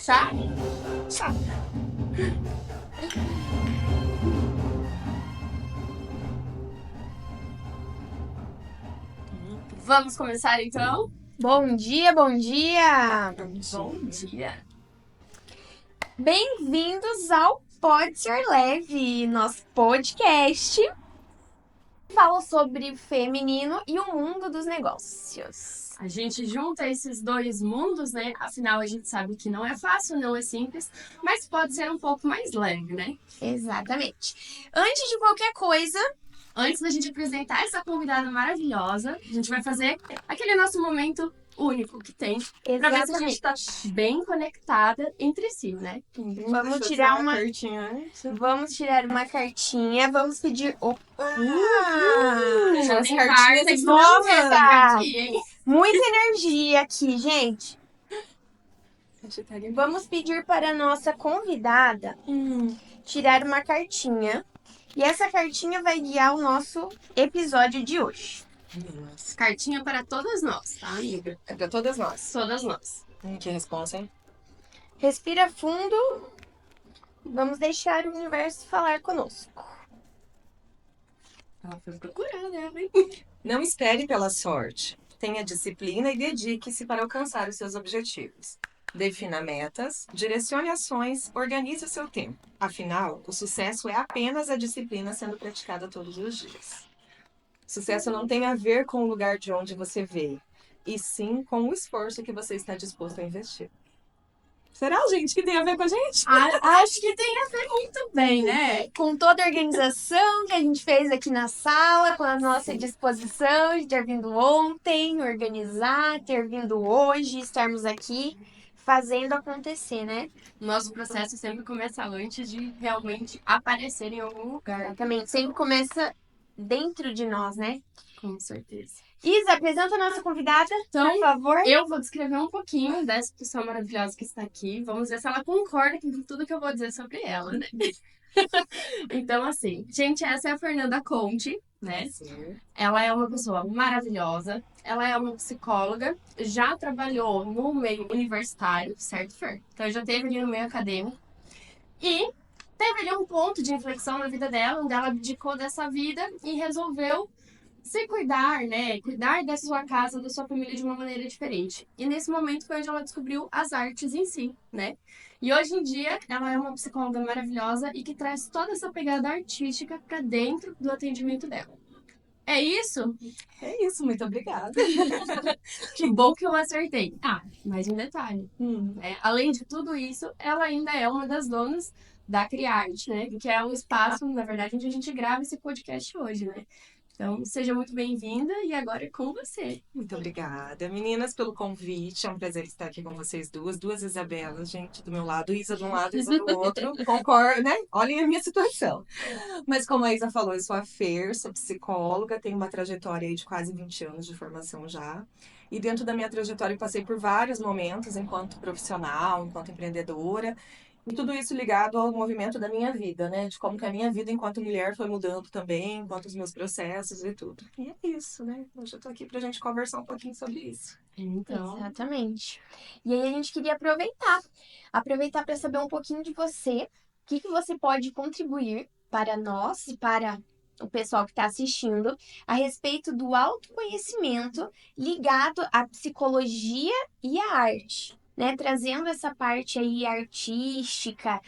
Chá? Chá. Vamos começar então? Bom dia, bom dia! Bom dia. Bem-vindos ao Pode Ser Leve, nosso podcast que fala sobre o feminino e o mundo dos negócios. A gente junta esses dois mundos, né? Afinal, a gente sabe que não é fácil, não é simples, mas pode ser um pouco mais leve, né? Exatamente. Antes de qualquer coisa, Antes da gente apresentar essa convidada maravilhosa, a gente vai fazer aquele nosso momento único que tem, pra ver se a gente tá bem conectada entre si, né? vamos tirar uma cartinha antes. Vamos tirar uma cartinha, vamos pedir. Opa! Já tem cartinhas cartas novas novas aqui, hein? Muita energia aqui, gente. Vamos pedir para a nossa convidada tirar uma cartinha. E essa cartinha vai guiar o nosso episódio de hoje. Cartinha para todas nós, tá, amiga? É pra todas nós. Todas nós. Que responsa, hein? Respira fundo. Vamos deixar o universo falar conosco. Ela foi procurar, né? Não espere pela sorte. Tenha disciplina e dedique-se para alcançar os seus objetivos. Defina metas, direcione ações, organize o seu tempo. Afinal, o sucesso é apenas a disciplina sendo praticada todos os dias. Sucesso não tem a ver com o lugar de onde você veio, e sim com o esforço que você está disposto a investir. Será, gente, que tem a ver com a gente? Acho que tem a ver muito bem, né? Com toda a organização que a gente fez aqui na sala, com a nossa disposição de ter vindo ontem, organizar, ter vindo hoje, estarmos aqui fazendo acontecer, né? Nosso processo sempre começa antes de realmente aparecer em algum lugar. Exatamente. Sempre começa dentro de nós, né? Com certeza. Isa, apresenta a nossa convidada, Então, por favor. Eu vou descrever um pouquinho dessa pessoa maravilhosa que está aqui. Vamos ver se ela concorda com tudo que eu vou dizer sobre ela, né? Então, assim, gente, essa é a Fernanda Conte, né? Sim. Ela é uma pessoa maravilhosa. Ela é uma psicóloga. Já trabalhou no meio universitário, certo, Fer? Então, já esteve ali no meio acadêmico. E teve ali um ponto de inflexão na vida dela, onde ela abdicou dessa vida e resolveu se cuidar, né? Cuidar da sua casa, da sua família de uma maneira diferente. E nesse momento foi onde ela descobriu as artes em si, né? E hoje em dia ela é uma psicóloga maravilhosa e que traz toda essa pegada artística para dentro do atendimento dela. É isso? É isso, muito obrigada. Que bom que eu acertei. Mais um detalhe. Além de tudo isso, ela ainda é uma das donas da Criarte, né? Que é um espaço, na verdade, onde a gente grava esse podcast hoje, né? Então, seja muito bem-vinda e agora é com você. Muito obrigada, meninas, pelo convite. É um prazer estar aqui com vocês duas Isabelas, gente, do meu lado, Isa de um lado, Isa do outro. Concordo, né? Olhem a minha situação. Mas como a Isa falou, eu sou a Fer, sou psicóloga, tenho uma trajetória aí de quase 20 anos de formação já. E dentro da minha trajetória eu passei por vários momentos enquanto profissional, enquanto empreendedora. E tudo isso ligado ao movimento da minha vida, né? De como que a minha vida enquanto mulher foi mudando também, enquanto os meus processos e tudo. E é isso, né? Hoje eu tô aqui pra gente conversar um pouquinho sobre isso. Então, Exatamente. E aí a gente queria aproveitar para saber um pouquinho de você, o que você pode contribuir para nós e para o pessoal que está assistindo a respeito do autoconhecimento ligado à psicologia e à arte, né? Trazendo essa parte aí artística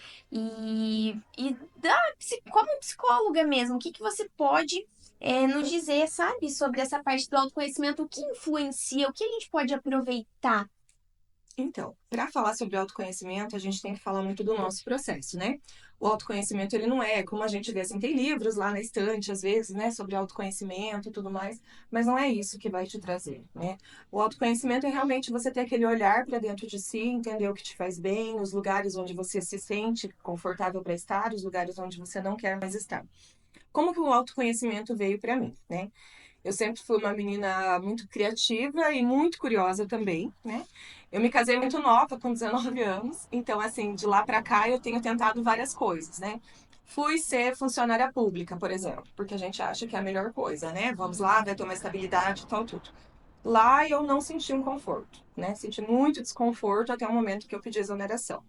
como psicóloga mesmo, o que você pode nos dizer, sabe, sobre essa parte do autoconhecimento, o que influencia, o que a gente pode aproveitar. Então, para falar sobre autoconhecimento, a gente tem que falar muito do nosso processo, né? O autoconhecimento, ele não é como a gente vê, assim, tem livros lá na estante, às vezes, né, sobre autoconhecimento e tudo mais, mas não é isso que vai te trazer, né? O autoconhecimento é realmente você ter aquele olhar para dentro de si, entender o que te faz bem, os lugares onde você se sente confortável para estar, os lugares onde você não quer mais estar. Como que o autoconhecimento veio para mim, né? Eu sempre fui uma menina muito criativa e muito curiosa também, né? Eu me casei muito nova, com 19 anos, então, assim, de lá para cá eu tenho tentado várias coisas, né? Fui ser funcionária pública, por exemplo, porque a gente acha que é a melhor coisa, né? Vamos lá, vai ter uma estabilidade e tal, tudo. Lá eu não senti um conforto, né? Senti muito desconforto até o momento que eu pedi exoneração.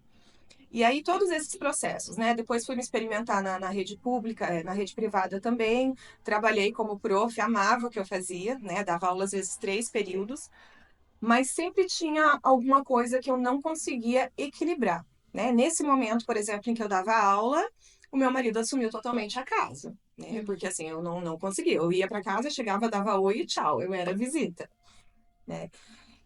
E aí, todos esses processos, né? Depois fui me experimentar na rede pública, na rede privada também. Trabalhei como prof, amava o que eu fazia, né? Dava aula às vezes 3 períodos, mas sempre tinha alguma coisa que eu não conseguia equilibrar, né? Nesse momento, por exemplo, em que eu dava aula, o meu marido assumiu totalmente a casa, né? Porque assim, eu não conseguia. Eu ia para casa, chegava, dava oi e tchau, eu era visita, né?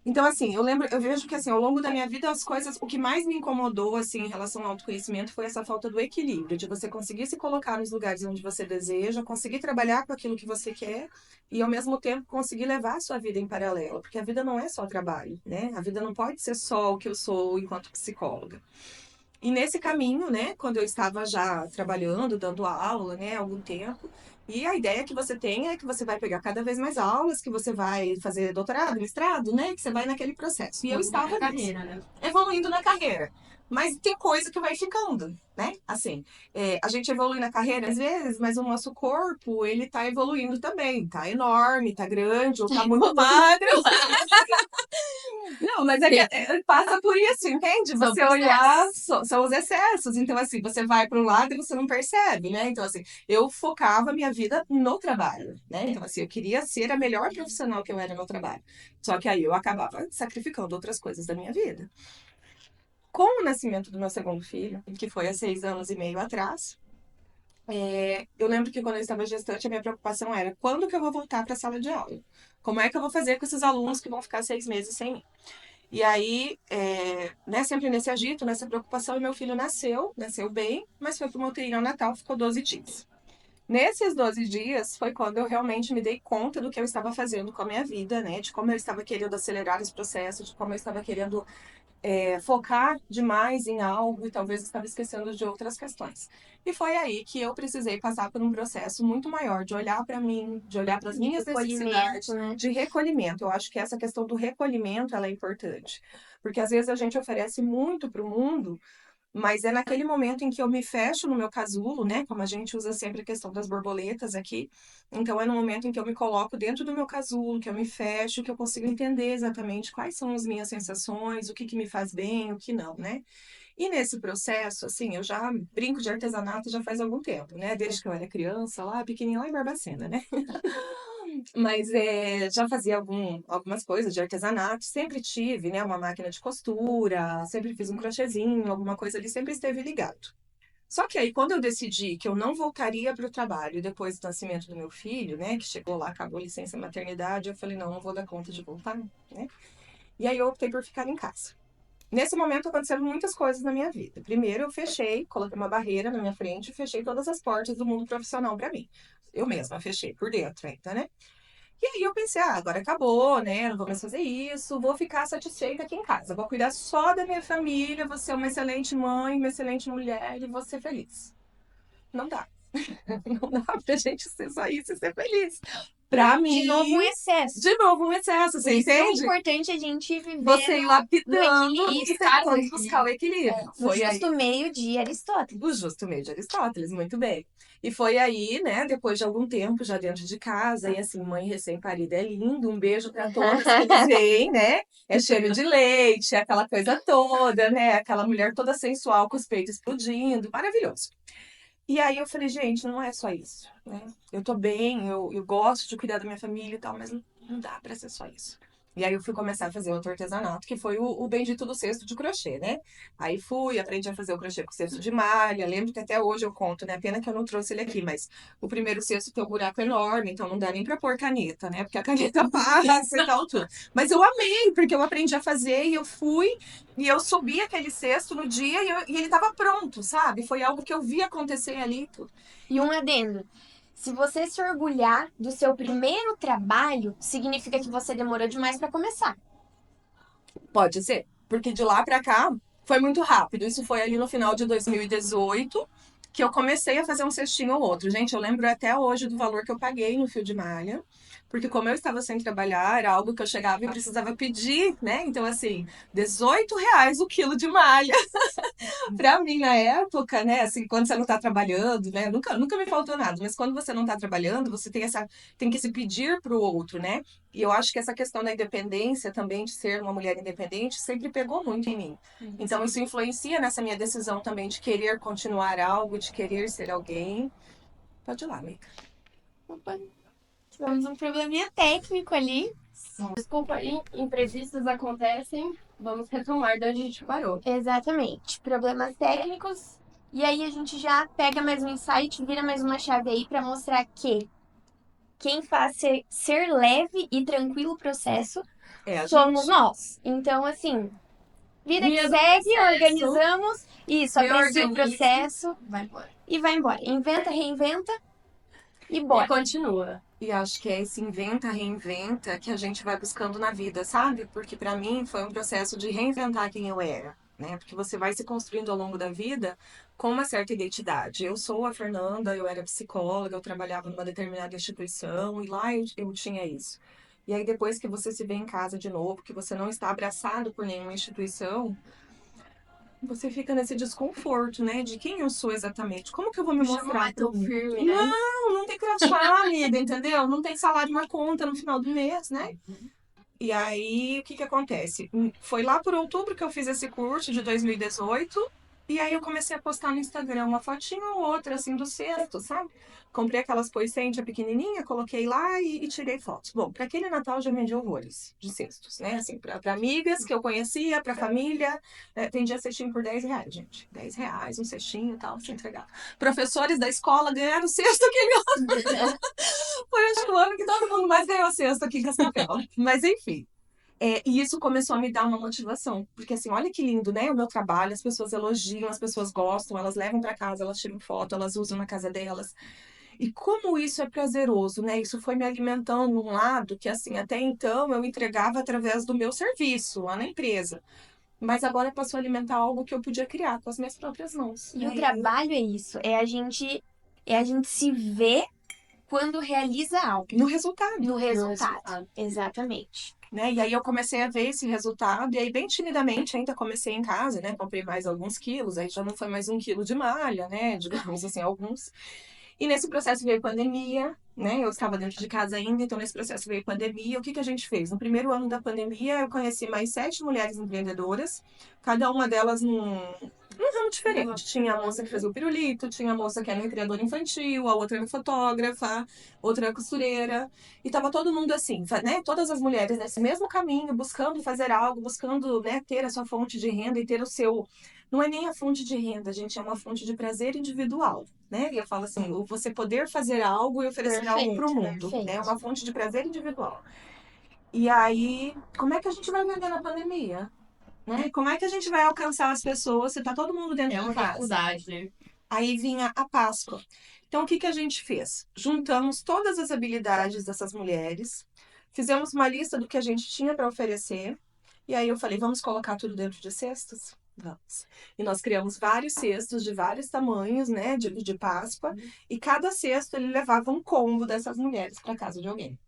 Então, assim, eu vejo que, assim, ao longo da minha vida, as coisas, o que mais me incomodou, assim, em relação ao autoconhecimento foi essa falta do equilíbrio, de você conseguir se colocar nos lugares onde você deseja, conseguir trabalhar com aquilo que você quer e, ao mesmo tempo, conseguir levar a sua vida em paralelo, porque a vida não é só trabalho, né? A vida não pode ser só o que eu sou enquanto psicóloga. E nesse caminho, né, quando eu estava já trabalhando, dando aula, né, há algum tempo, e a ideia que você tem é que você vai pegar cada vez mais aulas, que você vai fazer doutorado, mestrado, né, que você vai naquele processo. E eu estava nisso, carreira, né? evoluindo na carreira. Mas tem coisa que vai ficando, né? Assim, a gente evolui na carreira às vezes, mas o nosso corpo, ele tá evoluindo também. Tá enorme, tá grande, ou tá muito magro. Não, mas é que passa por isso, entende? São Você olhar, são os excessos. Então, assim, você vai para um lado e você não percebe, né? Então, assim, eu focava a minha vida no trabalho, né? Então, assim, eu queria ser a melhor profissional que eu era no trabalho. Só que aí eu acabava sacrificando outras coisas da minha vida. Com o nascimento do meu segundo filho, que foi há 6 anos e meio atrás, eu lembro que quando eu estava gestante, a minha preocupação era quando que eu vou voltar para a sala de aula? Como é que eu vou fazer com esses alunos que vão ficar 6 meses sem mim? E aí, né, sempre nesse agito, nessa preocupação, e meu filho nasceu bem, mas foi para uma UTI neonatal, ficou 12 dias. Nesses 12 dias foi quando eu realmente me dei conta do que eu estava fazendo com a minha vida, né? De como eu estava querendo acelerar esse processo, de como eu estava querendo focar demais em algo e talvez estava esquecendo de outras questões. E foi aí que eu precisei passar por um processo muito maior de olhar para mim, de olhar para as minhas necessidades, Né? de recolhimento. Eu acho que essa questão do recolhimento ela é importante, porque às vezes a gente oferece muito para o mundo, mas é naquele momento em que eu me fecho no meu casulo, né? Como a gente usa sempre a questão das borboletas aqui. Então, é no momento em que eu me coloco dentro do meu casulo, que eu me fecho, que eu consigo entender exatamente quais são as minhas sensações, o que que me faz bem, o que não, né? E nesse processo, assim, eu já brinco de artesanato já faz algum tempo, né? Desde que eu era criança, lá pequenininha, lá em Barbacena, né? Mas já fazia algumas coisas de artesanato, sempre tive, né, uma máquina de costura, sempre fiz um crochêzinho, alguma coisa ali, sempre esteve ligado. Só que aí, quando eu decidi que eu não voltaria para o trabalho depois do nascimento do meu filho, né, que chegou lá, acabou a licença maternidade, eu falei, não vou dar conta de voltar, né? E aí eu optei por ficar em casa. Nesse momento aconteceram muitas coisas na minha vida. Primeiro, eu fechei, coloquei uma barreira na minha frente e fechei todas as portas do mundo profissional para mim. Eu mesma fechei por dentro ainda, né? E aí eu pensei, agora acabou, né? Não vou mais fazer isso, vou ficar satisfeita aqui em casa. Vou cuidar só da minha família, vou ser uma excelente mãe, uma excelente mulher e vou ser feliz. Não dá. Não dá pra gente ser só isso e ser feliz. Pra mim. De novo um excesso. De novo um excesso, Por você isso é entende? importante a gente viver Você ir lapidando no e equilíbrio. tentando buscar o equilíbrio. no Foi aí. justo meio de Aristóteles. O justo meio de Aristóteles, muito bem. E foi aí, né, depois de algum tempo já dentro de casa, e assim, mãe recém-parida é lindo, um beijo para todas que eles veem, né? É cheiro de leite, é aquela coisa toda, né? Aquela mulher toda sensual com os peitos explodindo, maravilhoso. E aí eu falei, gente, não é só isso, né? Eu tô bem, eu gosto de cuidar da minha família e tal, mas não dá pra ser só isso. E aí eu fui começar a fazer outro artesanato, que foi o bendito do cesto de crochê, né? Aí fui, aprendi a fazer o crochê com cesto de malha. Lembro que até hoje eu conto, né? Pena que eu não trouxe ele aqui, mas o primeiro cesto tem um buraco enorme, então não dá nem pra pôr caneta, né? Porque a caneta passa e tal, tudo. Mas eu amei, porque eu aprendi a fazer e eu fui e eu subi aquele cesto no dia e ele tava pronto, sabe? Foi algo que eu vi acontecer ali e tudo. E um adendo. Se você se orgulhar do seu primeiro trabalho, significa que você demorou demais para começar. Pode ser, porque de lá pra cá foi muito rápido. Isso foi ali no final de 2018 que eu comecei a fazer um cestinho ou outro. Gente, eu lembro até hoje do valor que eu paguei no fio de malha, porque como eu estava sem trabalhar, era algo que eu chegava e precisava pedir, né? Então, assim, R$ 18 o quilo de malha. Pra mim, na época, né, assim, quando você não tá trabalhando, né, nunca me faltou nada, mas quando você não tá trabalhando, você tem que se pedir pro outro, né? E eu acho que essa questão da independência também, de ser uma mulher independente, sempre pegou muito em mim. Então, isso influencia nessa minha decisão também de querer continuar algo, de querer ser alguém. Pode ir lá, amiga. Opa, tivemos um probleminha técnico ali. Desculpa aí, imprevistos acontecem. Vamos retomar de onde a gente parou. Exatamente. Problemas técnicos. E aí a gente já pega mais um insight, vira mais uma chave aí para mostrar que quem faz ser leve e tranquilo o processo É, a somos gente. nós. Então, assim, vida que Guia do segue, processo. organizamos, isso, aprecia o Reorganiza. processo Vai embora. e vai embora. Inventa, reinventa e E bora. continua. E acho que é esse inventa, reinventa que a gente vai buscando na vida, sabe? Porque pra mim foi um processo de reinventar quem eu era, né? Porque você vai se construindo ao longo da vida com uma certa identidade. Eu sou a Fernanda, eu era psicóloga, eu trabalhava numa determinada instituição e lá eu tinha isso. E aí depois que você se vê em casa de novo, que você não está abraçado por nenhuma instituição, você fica nesse desconforto, né? De quem eu sou exatamente. Como que eu vou me Já não mostrar é pro tão mundo? firme, né? Não tem crachá, amiga, entendeu? Não tem salário na conta no final do mês, né? E aí, o que que acontece? Foi lá por outubro que eu fiz esse curso de 2018. E aí eu comecei a postar no Instagram uma fotinha ou outra, assim, do cesto, sabe? Comprei aquelas pois-cência pequenininha, coloquei lá e tirei fotos. Bom, para aquele Natal eu já vendi horrores de cestos, né? Assim, para amigas que eu conhecia, para família. Vendia cestinho por R$ 10, gente. R$ 10, um cestinho e tal, se entregar. Professores da escola ganharam cesto aquele ano. Foi acho que o ano que todo mundo mais ganhou cesto aqui em Cascavel. Mas enfim. E isso começou a me dar uma motivação. Porque assim, olha que lindo, né? O meu trabalho, as pessoas elogiam, as pessoas gostam, elas levam para casa, elas tiram foto, elas usam na casa delas. E como isso é prazeroso, né? Isso foi me alimentando um lado que, assim, até então eu entregava através do meu serviço lá na empresa. Mas agora passou a alimentar algo que eu podia criar com as minhas próprias mãos. E o trabalho é isso, é a gente se ver quando realiza algo. No resultado. No resultado. resultado. Exatamente. Né? E aí eu comecei a ver esse resultado, e aí bem timidamente ainda comecei em casa, né? Comprei mais alguns quilos, aí já não foi mais 1 quilo de malha, né? Digamos assim, alguns. E nesse processo veio pandemia, né? Eu estava dentro de casa ainda, então nesse processo veio pandemia. O que que a gente fez? No primeiro ano da pandemia, eu conheci mais 7 mulheres empreendedoras, cada uma delas num ramo diferente. Tinha a moça que fazia o pirulito, tinha a moça que era criadora infantil, a outra era fotógrafa, outra era costureira. E tava todo mundo assim, né? Todas as mulheres nesse mesmo caminho, buscando fazer algo, buscando, né, ter a sua fonte de renda e ter o seu. Não é nem a fonte de renda, gente, é uma fonte de prazer individual, né? E eu falo assim, você poder fazer algo e oferecer algo para o mundo, Perfeito. né? É uma fonte de prazer individual. E aí, como é que a gente vai vender na pandemia? Né? Como é que a gente vai alcançar as pessoas se tá todo mundo dentro É de uma casa? dificuldade, né? Aí vinha a Páscoa. Então, o que que a gente fez? Juntamos todas as habilidades dessas mulheres, fizemos uma lista do que a gente tinha para oferecer, e aí eu falei, vamos colocar tudo dentro de cestos? Vamos. E nós criamos vários cestos de vários tamanhos, né, de Páscoa, e cada cesto ele levava um combo dessas mulheres para casa de alguém.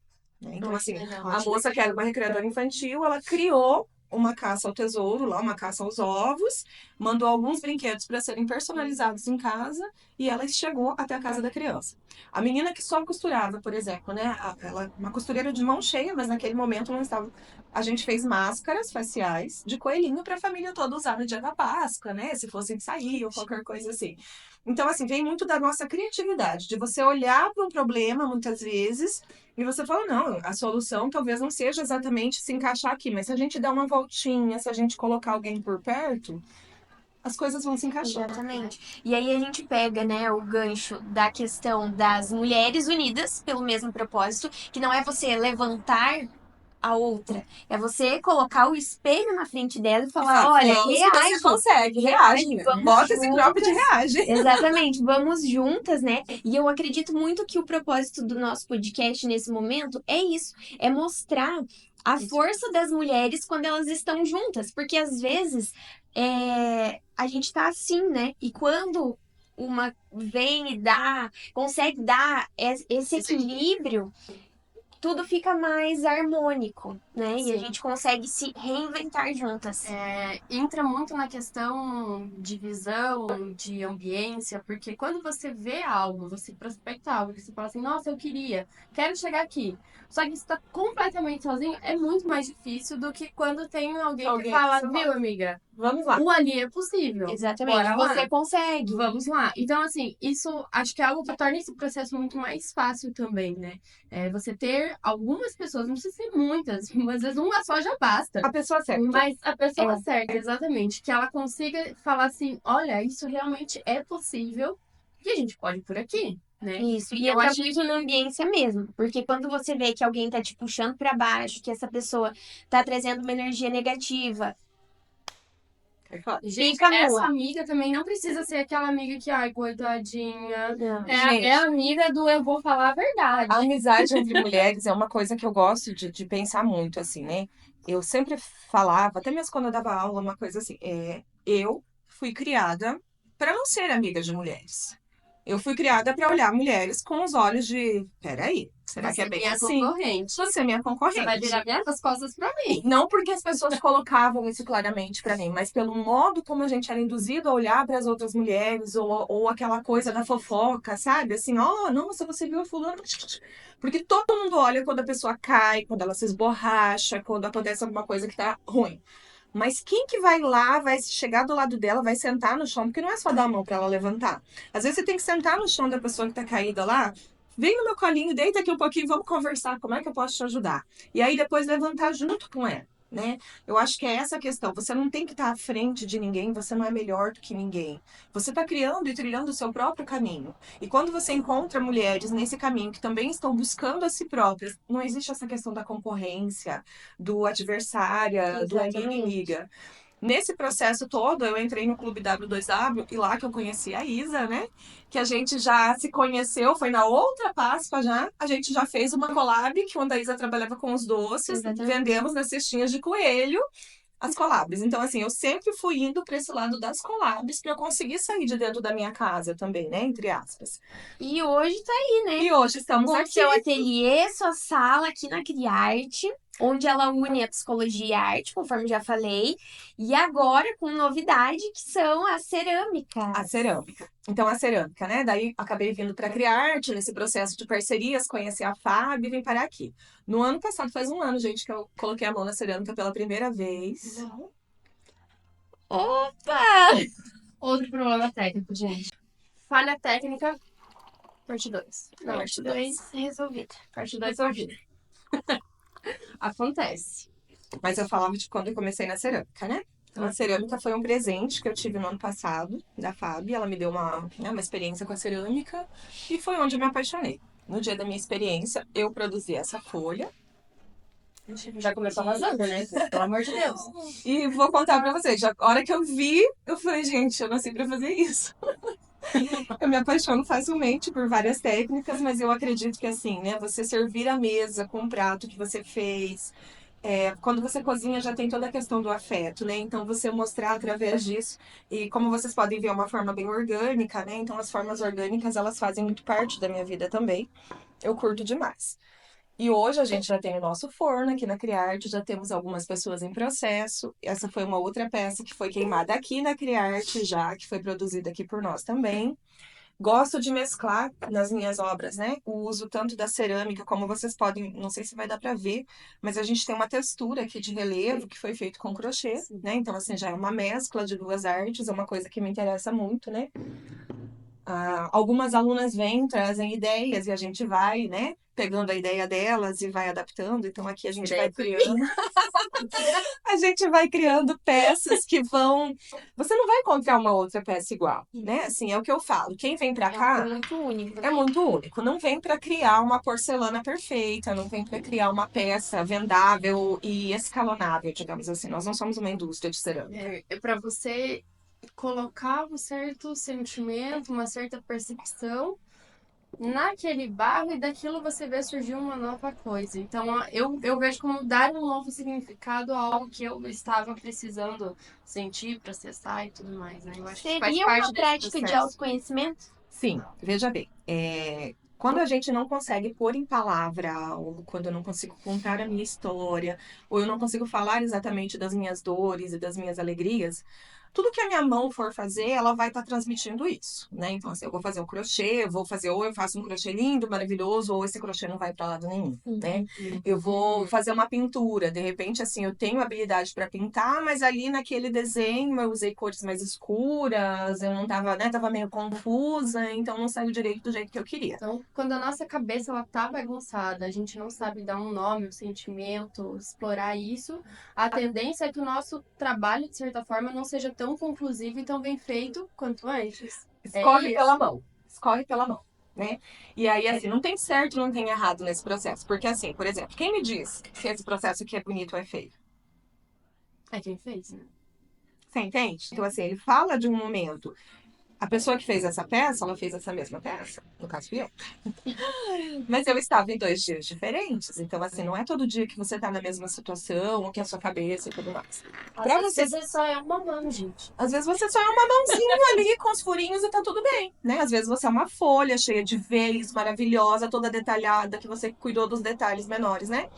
Né? Então, assim, a moça que era uma recreadora infantil, ela criou uma caça ao tesouro, lá uma caça aos ovos, mandou alguns brinquedos para serem personalizados em casa e ela chegou até a casa da criança. A menina que só costurava, por exemplo, né? Ela, uma costureira de mão cheia, mas naquele momento não estava. A gente fez máscaras faciais de coelhinho para a família toda usar no dia da Páscoa, né? Se fossem sair ou qualquer coisa assim. Então, assim, vem muito da nossa criatividade, de você olhar para um problema muitas vezes e você fala, não, a solução talvez não seja exatamente se encaixar aqui, mas se a gente der uma voltinha, se a gente colocar alguém por perto, as coisas vão se encaixando. Exatamente. E aí a gente pega, né, o gancho da questão das mulheres unidas pelo mesmo propósito, que não é você levantar a outra, é você colocar o espelho na frente dela e falar, olha, vamos, reage, você consegue, reage, vamos bota esse cropped e juntas. reage. Exatamente, vamos juntas, né? E eu acredito muito que o propósito do nosso podcast nesse momento é isso, é mostrar a força das mulheres quando elas estão juntas, porque às vezes a gente tá assim, né? E quando uma vem e consegue dar esse equilíbrio, tudo fica mais harmônico, né? E a Sim. gente consegue se reinventar juntas. Entra muito na questão de visão, de ambiência, porque quando você vê algo, você prospecta algo, que você fala assim, nossa, quero chegar aqui. Só que você tá completamente sozinho, é muito mais difícil do que quando tem alguém que Alguém fala, que se viu, amiga, Vamos lá. o ali é possível. Exatamente. Bora lá. Você consegue. Vamos lá. Então, assim, isso acho que é algo que torna esse processo muito mais fácil também, né? Você ter algumas pessoas, não precisa ser muitas, mas às vezes uma só já basta. A pessoa certa. Mas a pessoa É. certa, exatamente, que ela consiga falar assim, olha, isso realmente é possível e a gente pode ir por aqui, né? Isso, e Eu entra acho muito na ambiência mesmo, porque quando você vê que alguém tá te puxando pra baixo, que essa pessoa tá trazendo uma energia negativa, Gente, fica essa nua. amiga também não precisa ser aquela amiga que, ai, coitadinha. Não. Gente. É a amiga do eu vou falar a verdade. A amizade entre mulheres é uma coisa que eu gosto de pensar muito, assim, né? Eu sempre falava, até mesmo quando eu dava aula, uma coisa assim, eu fui criada para não ser amiga de mulheres. Eu fui criada para olhar mulheres com os olhos de, peraí, será que é bem minha assim? concorrente. Você é minha Você concorrente. vai virar as costas pra mim. Não porque as pessoas colocavam isso claramente pra mim, mas pelo modo como a gente era induzido a olhar para as outras mulheres, ou aquela coisa da fofoca, sabe? Assim, nossa, você viu a fulana. Porque todo mundo olha quando a pessoa cai, quando ela se esborracha, quando acontece alguma coisa que tá ruim. Mas quem que vai lá, vai chegar do lado dela, vai sentar no chão, porque não é só dar a mão pra ela levantar. Às vezes você tem que sentar no chão da pessoa que tá caída lá, vem no meu colinho, deita aqui um pouquinho, vamos conversar, como é que eu posso te ajudar? E aí depois levantar junto com ela, né? Eu acho que é essa a questão. Você não tem que estar à frente de ninguém, você não é melhor do que ninguém. Você está criando e trilhando o seu próprio caminho. E quando você encontra mulheres nesse caminho que também estão buscando a si próprias, não existe essa questão da concorrência, do adversária, do inimiga. Nesse processo todo, eu entrei no Clube W2W e lá que eu conheci a Isa, né? Que a gente já se conheceu, foi na outra Páscoa já. A gente já fez uma collab, que quando a Isa trabalhava com os doces, Exatamente. vendemos nas cestinhas de coelho as collabs. Então, assim, eu sempre fui indo para esse lado das collabs para eu conseguir sair de dentro da minha casa também, né? Entre aspas. E hoje tá aí, né? E hoje estamos Com aqui. seu ateliê, sua sala aqui na Criarte, onde ela une a psicologia e a arte, conforme já falei. E agora com novidade, que são as cerâmicas. A cerâmica. Então, a cerâmica, né? Daí, acabei vindo para Criarte, nesse processo de parcerias, conheci a Fábio e vim parar aqui. No ano passado, faz um ano, gente, que eu coloquei a mão na cerâmica pela primeira vez. Opa! Outro problema técnico, gente. Falha técnica, parte 2. Não, Parte 2 resolvida. parte 2 resolvida. Acontece. Mas eu falava de quando eu comecei na cerâmica, né? Então, a cerâmica foi um presente que eu tive no ano passado, da Fábio. Ela me deu uma experiência com a cerâmica e foi onde eu me apaixonei. No dia da minha experiência, eu produzi essa folha. Já começou arrasando, né? Pelo amor de Deus. E vou contar pra vocês, a hora que eu vi, eu falei, gente, eu nasci pra fazer isso. Eu me apaixono facilmente por várias técnicas, mas eu acredito que assim, né, você servir a mesa com um prato que você fez, quando você cozinha já tem toda a questão do afeto, né? Então você mostrar através disso, e como vocês podem ver, é uma forma bem orgânica, né? Então as formas orgânicas, elas fazem muito parte da minha vida também. Eu curto demais. E hoje a gente já tem o nosso forno aqui na Criarte, já temos algumas pessoas em processo. Essa foi uma outra peça que foi queimada aqui na Criarte já, que foi produzida aqui por nós também. Gosto de mesclar nas minhas obras, né? O uso tanto da cerâmica, como vocês podem, não sei se vai dar para ver, mas a gente tem uma textura aqui de relevo que foi feito com crochê, né? Então, assim, já é uma mescla de duas artes, é uma coisa que me interessa muito, né? Algumas alunas vêm, trazem ideias e a gente vai, né? Pegando a ideia delas e vai adaptando. Então aqui a gente vai criando. A gente vai criando peças que vão. Você não vai encontrar uma outra peça igual, né? Assim, é o que eu falo. Quem vem pra cá É muito único. é muito único. Não vem pra criar uma porcelana perfeita, não vem pra criar uma peça vendável e escalonável, digamos assim. Nós não somos uma indústria de cerâmica. É para você colocar um certo sentimento, uma certa percepção naquele barro e daquilo você vê surgir uma nova coisa. Então eu vejo como dar um novo significado a algo que eu estava precisando sentir, processar e tudo mais, né? Eu acho que faz Seria parte uma desse prática de processo. autoconhecimento? Sim, veja bem. Quando a gente não consegue pôr em palavra algo, quando eu não consigo contar a minha história, ou eu não consigo falar exatamente das minhas dores e das minhas alegrias, tudo que a minha mão for fazer, ela vai estar transmitindo isso, né? Então, assim, eu vou fazer um crochê, eu vou fazer, ou eu faço um crochê lindo, maravilhoso, ou esse crochê não vai para lado nenhum, né? Eu vou fazer uma pintura, de repente, assim, eu tenho habilidade para pintar, mas ali naquele desenho eu usei cores mais escuras, eu não tava, né, tava meio confusa, então não saiu direito do jeito que eu queria. Então, quando a nossa cabeça ela tá bagunçada, a gente não sabe dar um nome, um sentimento, explorar isso, a tendência é que o nosso trabalho, de certa forma, não seja tão conclusivo e tão bem feito quanto antes. Escorre isso. pela mão. Escorre pela mão, né? E aí, assim, não tem certo, não tem errado nesse processo. Porque, assim, por exemplo, quem me diz se esse processo aqui é bonito ou é feio? É quem fez, né? Você entende? Então, assim, ele fala de um momento. A pessoa que fez essa peça, ela fez essa mesma peça. No caso, fui eu. Mas eu estava em 2 dias diferentes. Então, assim, não é todo dia que você tá na mesma situação, ou que a sua cabeça e tudo mais. Pra Às você vezes só é uma mão, gente. Às vezes você só é uma mãozinha ali com os furinhos e tá tudo bem, né? Às vezes você é uma folha cheia de veios, maravilhosa, toda detalhada, que você cuidou dos detalhes menores, né?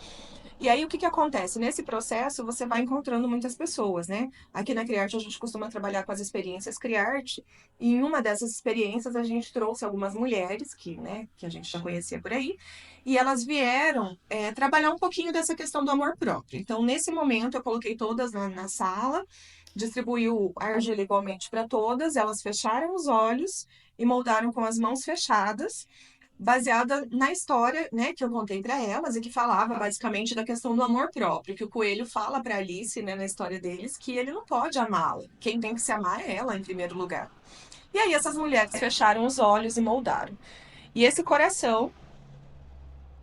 E aí, o que que acontece? Nesse processo, você vai encontrando muitas pessoas, né? Aqui na Criarte, a gente costuma trabalhar com as experiências Criarte, e em uma dessas experiências, a gente trouxe algumas mulheres, que a gente já conhecia por aí, e elas vieram trabalhar um pouquinho dessa questão do amor próprio. Então, nesse momento, eu coloquei todas na sala, distribuiu a argila igualmente para todas, elas fecharam os olhos e moldaram com as mãos fechadas, baseada na história, né, que eu contei para elas e que falava basicamente da questão do amor próprio, que o coelho fala para Alice, né, na história deles, que ele não pode amá-la. Quem tem que se amar é ela em primeiro lugar. E aí essas mulheres fecharam os olhos e moldaram. E esse coração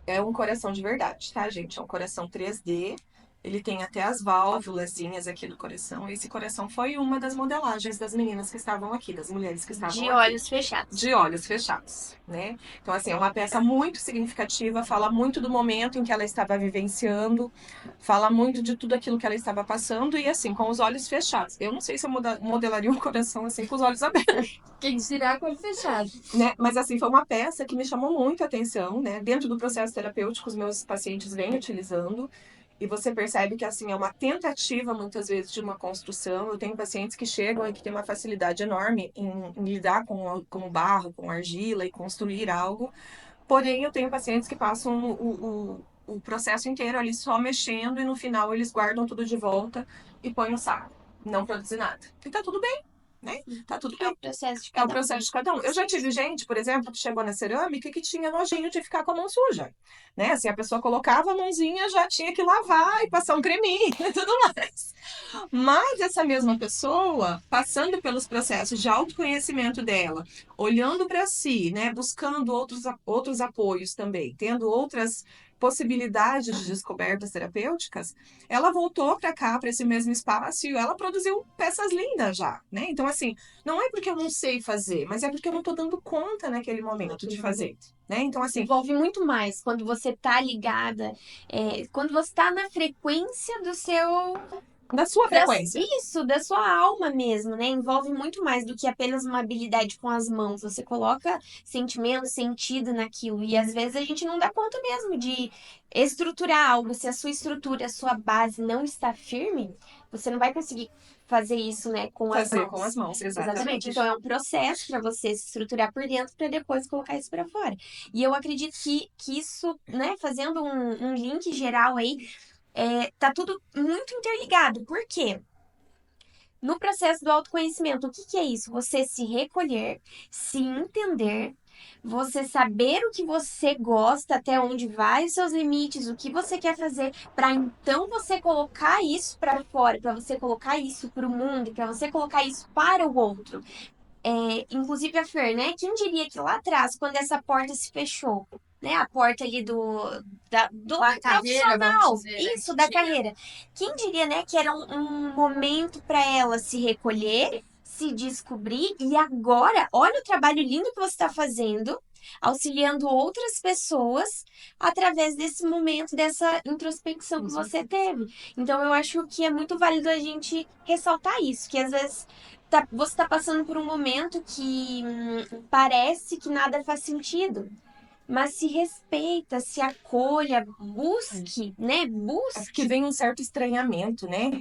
é um coração de verdade, tá, gente? É um coração 3D. Ele tem até as válvulazinhas aqui do coração. Esse coração foi uma das modelagens das meninas que estavam aqui, das mulheres que estavam De aqui. olhos fechados. De olhos fechados, né? Então, assim, é uma peça muito significativa, fala muito do momento em que ela estava vivenciando, fala muito de tudo aquilo que ela estava passando e, assim, com os olhos fechados. Eu não sei se eu modelaria um coração assim com os olhos abertos, Quem dirá com o olho fechado. né? Mas, assim, foi uma peça que me chamou muito a atenção, né? Dentro do processo terapêutico, os meus pacientes vêm utilizando. E você percebe que, assim, é uma tentativa, muitas vezes, de uma construção. Eu tenho pacientes que chegam e que têm uma facilidade enorme em lidar com o barro, com a argila e construir algo. Porém, eu tenho pacientes que passam o processo inteiro ali só mexendo e, no final, eles guardam tudo de volta e põem no saco. Não produzir nada. E tá tudo bem, né? Tá tudo É o bem. processo de É o cada um. processo de cada um. Eu já tive gente, por exemplo, que chegou na cerâmica que tinha nojinho de ficar com a mão suja, né? Assim, a pessoa colocava a mãozinha, já tinha que lavar e passar um creminho e tudo mais. Mas essa mesma pessoa, passando pelos processos de autoconhecimento dela, olhando para si, né? Buscando outros apoios também, tendo outras possibilidades de descobertas terapêuticas, ela voltou para cá, para esse mesmo espaço, e ela produziu peças lindas já, né? Então, assim, não é porque eu não sei fazer, mas é porque eu não tô dando conta naquele momento de fazer, né? Então, assim, Envolve muito mais quando você tá ligada, quando você tá na frequência do seu. da sua frequência. Isso, da sua alma mesmo, né? Envolve muito mais do que apenas uma habilidade com as mãos. Você coloca sentimento, sentido naquilo. E às vezes a gente não dá conta mesmo de estruturar algo. Se a sua estrutura, a sua base não está firme, você não vai conseguir fazer isso, né, com as Fazer mãos. com as mãos, Exatamente. exatamente. Então é um processo para você se estruturar por dentro para depois colocar isso para fora. E eu acredito que isso, né, fazendo um link geral aí, tá tudo muito interligado. Por quê? No processo do autoconhecimento, o que que é isso? Você se recolher, se entender, você saber o que você gosta, até onde vai os seus limites, o que você quer fazer, para então você colocar isso para fora, para você colocar isso para o mundo, para você colocar isso para o outro. Inclusive a Fer, né? Quem diria que lá atrás, quando essa porta se fechou, né? A porta ali do Da carreira, profissional, vamos dizer, né, isso, que da tinha. carreira. Quem diria, né, que era um momento para ela se recolher, se descobrir e agora, olha o trabalho lindo que você está fazendo, auxiliando outras pessoas através desse momento, dessa introspecção que você teve. Então, eu acho que é muito válido a gente ressaltar isso, que às vezes você está passando por um momento que parece que nada faz sentido. mas se respeita, se acolha, busque, né? É Busque. porque vem um certo estranhamento, né?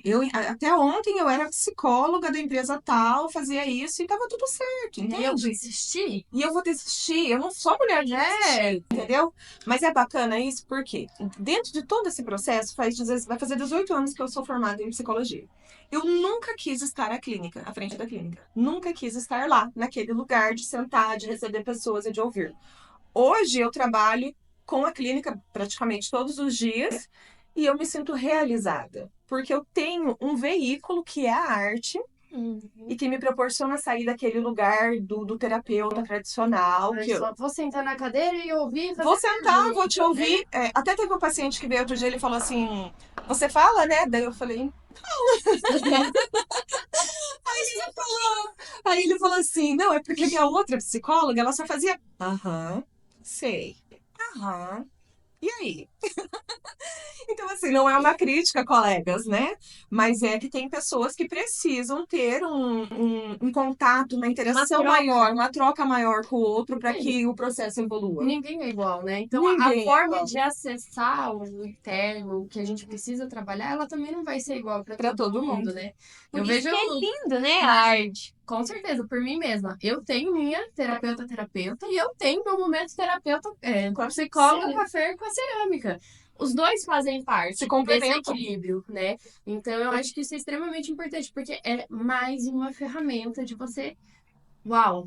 Até ontem eu era psicóloga da empresa tal, fazia isso e tava tudo certo, E eu entende? insisti. E eu vou desistir, eu não sou mulher de desistir, entendeu? Mas é bacana isso porque dentro de todo esse processo, vai fazer 18 anos que eu sou formada em psicologia. Eu nunca quis estar à frente da clínica. Nunca quis estar lá, naquele lugar de sentar, de receber pessoas e de ouvir. Hoje eu trabalho com a clínica praticamente todos os dias e eu me sinto realizada, porque eu tenho um veículo que é a arte e que me proporciona sair daquele lugar do terapeuta tradicional. Eu Que eu só vou sentar na cadeira e ouvir e fazer vou sentar, vou te pergunta, ouvir. Até teve um paciente que veio outro dia, ele falou assim: Você fala, né? Daí eu falei. Aí ele falou assim: Não, é porque minha outra psicóloga, ela só fazia. Aham, sei. Aham. E aí? Então, assim, não é uma crítica, colegas, né? Mas é que tem pessoas que precisam ter um contato, uma interação troca. maior, uma troca maior com o outro para Sim. que o processo evolua. Ninguém é igual, né? Então, Ninguém a é forma igual. de acessar o interno que a gente precisa trabalhar, ela também não vai ser igual para Pra todo mundo. né? Por Eu isso vejo, que é lindo, né? A arte. com certeza, por mim mesma. Eu tenho minha terapeuta e eu tenho meu momento terapeuta com a psicóloga, com a Fer, com a cerâmica. Os dois fazem parte Se desse complementam. equilíbrio, né? Então, eu acho que isso é extremamente importante, porque é mais uma ferramenta de você uau,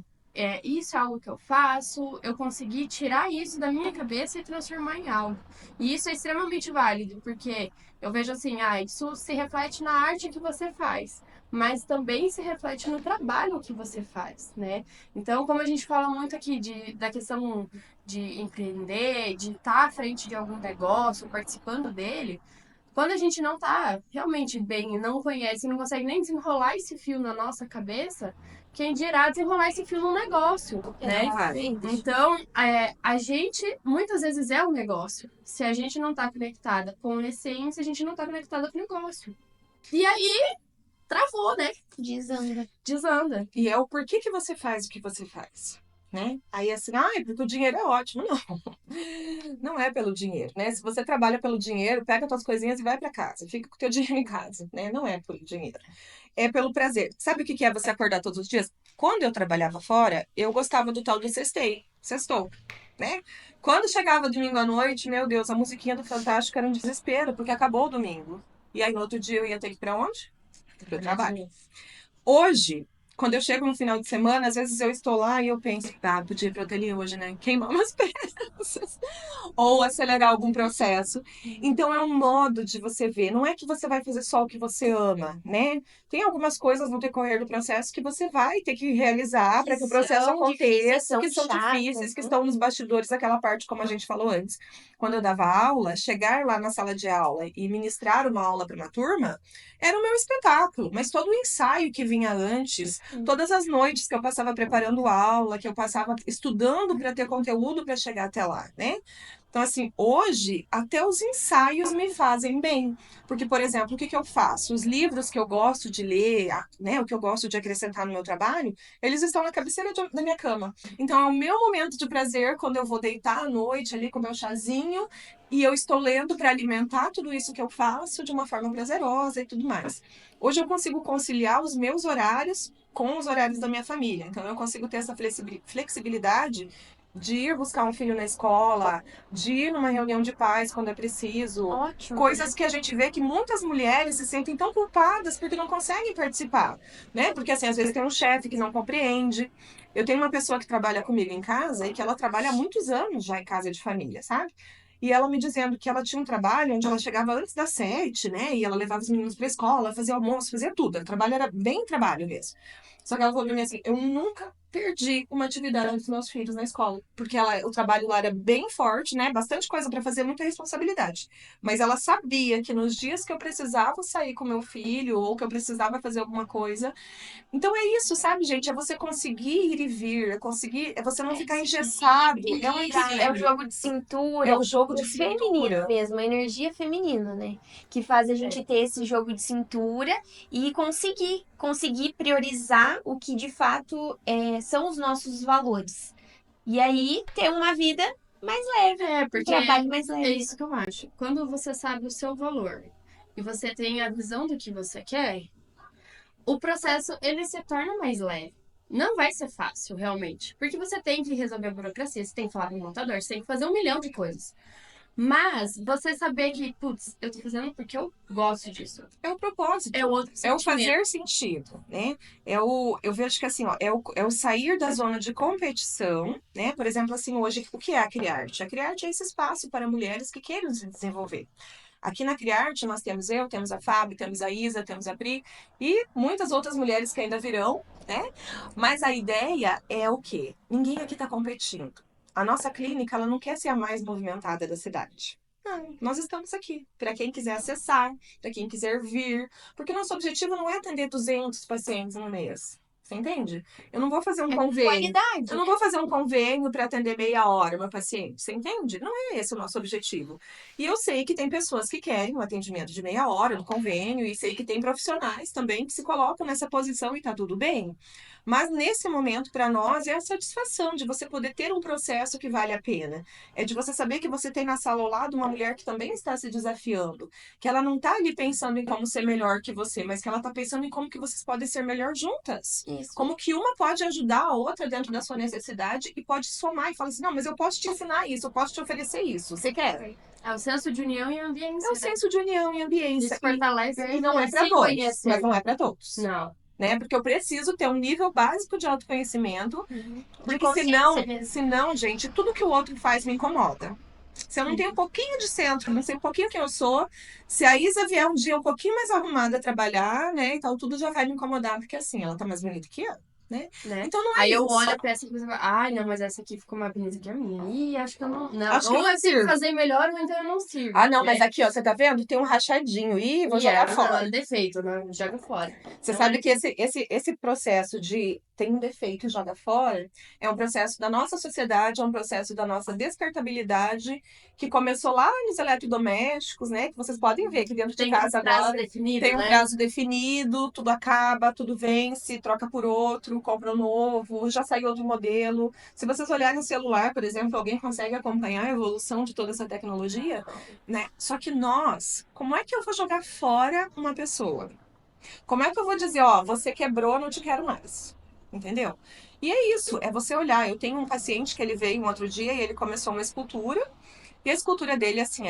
isso é algo que eu faço, eu consegui tirar isso da minha cabeça e transformar em algo. E isso é extremamente válido, porque eu vejo assim, isso se reflete na arte que você faz, mas também se reflete no trabalho que você faz, né? Então, como a gente fala muito aqui da questão de empreender, de estar à frente de algum negócio, participando dele, quando a gente não tá realmente bem, não conhece, não consegue nem desenrolar esse fio na nossa cabeça, quem dirá desenrolar esse fio num negócio, né? Exatamente. Então, a gente muitas vezes é um negócio. Se a gente não tá conectada com a essência, a gente não tá conectada com o negócio. E aí, travou, né? Desanda. Desanda. E é o porquê que você faz o que você faz, né? Aí assim, porque o dinheiro é ótimo. Não, não é pelo dinheiro, né? Se você trabalha pelo dinheiro, pega suas coisinhas e vai para casa. Fica com o teu dinheiro em casa, né? Não é pelo dinheiro. É pelo prazer. Sabe o que é você acordar todos os dias? Quando eu trabalhava fora, eu gostava do tal do sextou, né? Quando chegava domingo à noite, meu Deus, a musiquinha do Fantástico era um desespero, porque acabou o domingo. E aí no outro dia eu ia ter que ir para onde? Pro trabalho. Hoje, quando eu chego no final de semana, às vezes eu estou lá e eu penso, podia ir pro ateliê hoje, né? Queimar umas peças. Ou acelerar algum processo. Então, é um modo de você ver. Não é que você vai fazer só o que você ama, né? Tem algumas coisas no decorrer do processo que você vai ter que realizar para que o processo aconteça, que são difíceis, que estão nos bastidores, aquela parte como a gente falou antes. Quando eu dava aula, chegar lá na sala de aula e ministrar uma aula para uma turma, era o meu espetáculo, mas todo o ensaio que vinha antes, todas as noites que eu passava preparando aula, que eu passava estudando para ter conteúdo para chegar até lá, né? Então, assim, hoje, até os ensaios me fazem bem. Porque, por exemplo, o que eu faço? Os livros que eu gosto de ler, né, o que eu gosto de acrescentar no meu trabalho, eles estão na cabeceira da minha cama. Então, é o meu momento de prazer quando eu vou deitar à noite ali com o meu chazinho e eu estou lendo para alimentar tudo isso que eu faço de uma forma prazerosa e tudo mais. Hoje eu consigo conciliar os meus horários com os horários da minha família. Então, eu consigo ter essa flexibilidade de ir buscar um filho na escola, de ir numa reunião de pais quando é preciso. Ótimo. Coisas que a gente vê que muitas mulheres se sentem tão culpadas porque não conseguem participar, né? Porque, assim, às vezes tem um chefe que não compreende. Eu tenho uma pessoa que trabalha comigo em casa e que ela trabalha há muitos anos já em casa de família, sabe? E ela me dizendo que ela tinha um trabalho onde ela chegava antes das 7, né? E ela levava os meninos para a escola, fazia almoço, fazia tudo. O trabalho era bem trabalho mesmo. Só que ela falou pra mim assim, eu nunca perdi uma atividade dos meus filhos na escola, porque o trabalho lá era bem forte, né? Bastante coisa para fazer, muita responsabilidade. Mas ela sabia que nos dias que eu precisava sair com meu filho ou que eu precisava fazer alguma coisa, então é isso, sabe, gente? É você conseguir ir e vir, é você não ficar engessado, é um É o equilíbrio. jogo de cintura. É o jogo de feminino cintura. mesmo, a energia feminina, né? Que faz a gente ter esse jogo de cintura e conseguir priorizar o que de fato são os nossos valores. E aí ter uma vida mais leve. É, Um porque trabalho mais é leve. isso que eu acho. Quando você sabe o seu valor e você tem a visão do que você quer, o processo ele se torna mais leve. Não vai ser fácil, realmente. Porque você tem que resolver a burocracia, você tem que falar com o montador, você tem que fazer 1 milhão de coisas. Mas você saber que, putz, eu tô fazendo porque eu gosto disso. É o propósito. É outro É o sentimento. fazer sentido, né? Eu vejo que assim, ó, é o sair da zona de competição, né? Por exemplo, assim, hoje, o que é a Criarte? A Criarte é esse espaço para mulheres que queiram se desenvolver. Aqui na Criarte nós temos temos a Fábio, temos a Isa, temos a Pri e muitas outras mulheres que ainda virão, né? Mas a ideia é o quê? Ninguém aqui está competindo. A nossa clínica, ela não quer ser a mais movimentada da cidade. Não, nós estamos aqui para quem quiser acessar, para quem quiser vir, porque nosso objetivo não é atender 200 pacientes no mês. Você entende? Eu não vou fazer um É convênio. qualidade. Eu não vou fazer um convênio para atender meia hora uma paciente. Você entende? Não é esse o nosso objetivo. E eu sei que tem pessoas que querem um atendimento de meia hora no convênio, e sei que tem profissionais também que se colocam nessa posição e tá tudo bem. Mas nesse momento, para nós, é a satisfação de você poder ter um processo que vale a pena. É de você saber que você tem na sala ao lado uma mulher que também está se desafiando, que ela não está ali pensando em como ser melhor que você, mas que ela está pensando em como que vocês podem ser melhor juntas. Isso. Como que uma pode ajudar a outra dentro da sua necessidade e pode somar e falar assim, não, mas eu posso te ensinar isso, eu posso te oferecer isso. Você quer? É o senso de união e ambiência. É o senso de união e ambiência. Isso fortalece E não é para se todos, conhecer. mas não é para todos. Não. Né? Porque eu preciso ter um nível básico de autoconhecimento, De porque consciência mesmo. senão, gente, tudo que o outro faz me incomoda. Se eu não tenho um pouquinho de centro, não sei um pouquinho quem eu sou, se a Isa vier um dia um pouquinho mais arrumada a trabalhar, né, e tal, tudo já vai me incomodar, porque assim, ela tá mais bonita que eu, né? Né? Então não é Aí eu isso. olho pra essa coisa e falo, ai, não, mas essa aqui ficou mais bonita que a minha. Ih, acho que eu não. Não, Acho que ou eu não eu tenho que sirvo. fazer melhor, ou então eu não sirvo. Ah, não, né? mas aqui, ó, você tá vendo? Tem um rachadinho. Ih, vou jogar fora. Não, defeito, né? Joga fora. Você Não sabe é- que esse processo de tem um defeito e joga fora é um processo da nossa sociedade, é um processo da nossa descartabilidade, que começou lá nos eletrodomésticos, né? Que vocês podem ver que dentro de Tem casa um prazo agora definido, tem um né? prazo definido, tudo acaba, tudo vence, troca por outro, compra um novo, já saiu outro modelo. Se vocês olharem o celular, por exemplo, alguém consegue acompanhar a evolução de toda essa tecnologia, né? Só que nós, como é que eu vou jogar fora uma pessoa? Como é que eu vou dizer, ó, você quebrou, não te quero mais? Entendeu? E é isso, é você olhar. Eu tenho um paciente que ele veio um outro dia e ele começou uma escultura. E a escultura dele, assim,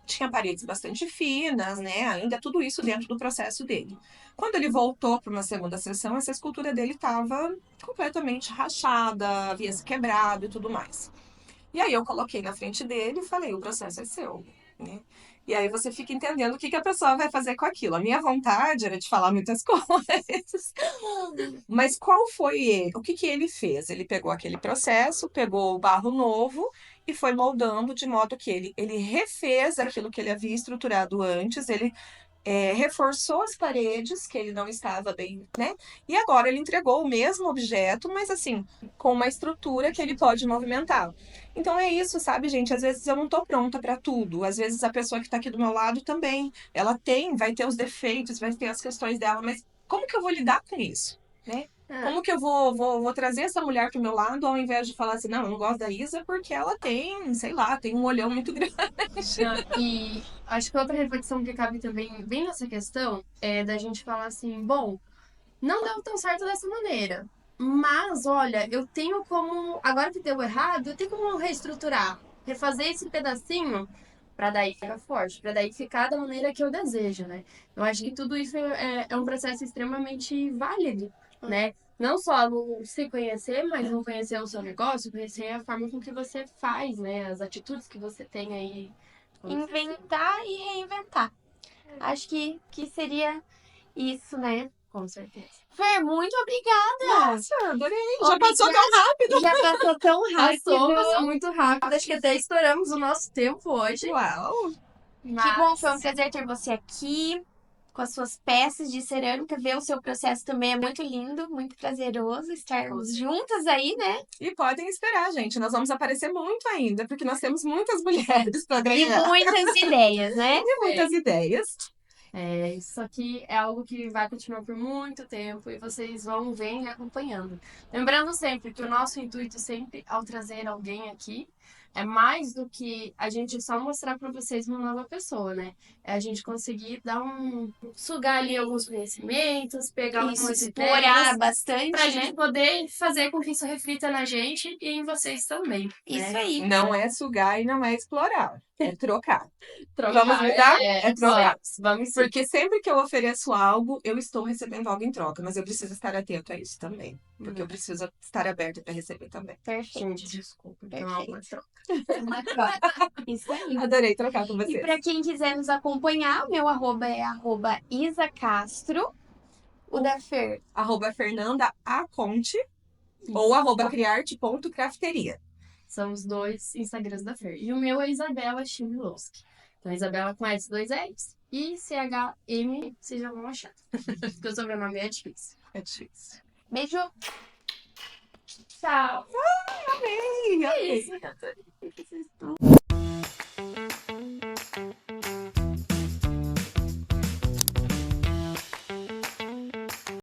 tinha paredes bastante finas, né? Ainda tudo isso dentro do processo dele. Quando ele voltou para uma segunda sessão, essa escultura dele estava completamente rachada, havia se quebrado e tudo mais. E aí eu coloquei na frente dele e falei, o processo é seu, né? E aí você fica entendendo o que a pessoa vai fazer com aquilo. A minha vontade era de falar muitas coisas. Mas qual foi ele? O que ele fez? Ele pegou aquele processo, pegou o barro novo e foi moldando de modo que ele refez aquilo que ele havia estruturado antes, ele reforçou as paredes, que ele não estava bem, né? E agora ele entregou o mesmo objeto, mas assim, com uma estrutura que ele pode movimentar. Então é isso, sabe, gente? Às vezes eu não tô pronta para tudo. Às vezes a pessoa que está aqui do meu lado também, ela vai ter os defeitos, vai ter as questões dela, mas como que eu vou lidar com isso, né? Como que eu vou trazer essa mulher pro meu lado ao invés de falar assim, não, eu não gosto da Isa porque ela tem, sei lá, tem um olhão muito grande. E acho que outra reflexão que cabe também bem nessa questão é da gente falar assim, bom, não deu tão certo dessa maneira. Mas, olha, eu tenho como. Agora que deu errado, eu tenho como reestruturar, refazer esse pedacinho pra daí ficar forte, pra daí ficar da maneira que eu desejo, né? Eu acho que tudo isso é um processo extremamente válido, né? Não só no se conhecer, mas no conhecer o seu negócio, conhecer a forma com que você faz, né? As atitudes que você tem aí. Inventar e reinventar. Acho que seria isso, né? Com certeza. Fer, muito obrigada. Nossa, adorei. Já passou tão rápido. Já passou tão rápido. Passou muito rápido. Acho que até estouramos o nosso tempo hoje. Uau. Que bom, foi um prazer ter você aqui com as suas peças de cerâmica. Ver o seu processo também é muito lindo, muito prazeroso estarmos juntas aí, né? E podem esperar, gente. Nós vamos aparecer muito ainda, porque nós temos muitas mulheres para E agregar. muitas ideias, né? E muitas ideias. Isso aqui é algo que vai continuar por muito tempo e vocês vão ver e acompanhando. Lembrando sempre que o nosso intuito sempre ao trazer alguém aqui é mais do que a gente só mostrar pra vocês uma nova pessoa, né? É a gente conseguir sugar ali alguns conhecimentos, pegar Isso, algumas explorar ideias, bastante, pra né? gente poder fazer com que isso reflita na gente e em vocês também. Isso né? aí. Não é sugar e não é explorar. É trocar. Trocar, Vamos mudar? É, É trocar. vamos sim. Porque sempre que eu ofereço algo, eu estou recebendo algo em troca. Mas eu preciso estar atento a isso também. Porque eu preciso estar aberta para receber também. Perfeito. Gente, desculpa. Então, é uma troca. Uma troca. Isso aí. Adorei trocar com E vocês. para quem quiser nos acompanhar, o meu arroba é @isacastro. O da Fer. @Fernanda Aconte ou @criarte.crafteria. São os dois Instagrams da Fer. E o meu é Isabela Chmielowski. Então, Isabela com S, 2 L's. E CHM, vocês já vão achar. Porque o sobrenome é difícil. É difícil. Beijo. Tchau. Amei, amei. Isso,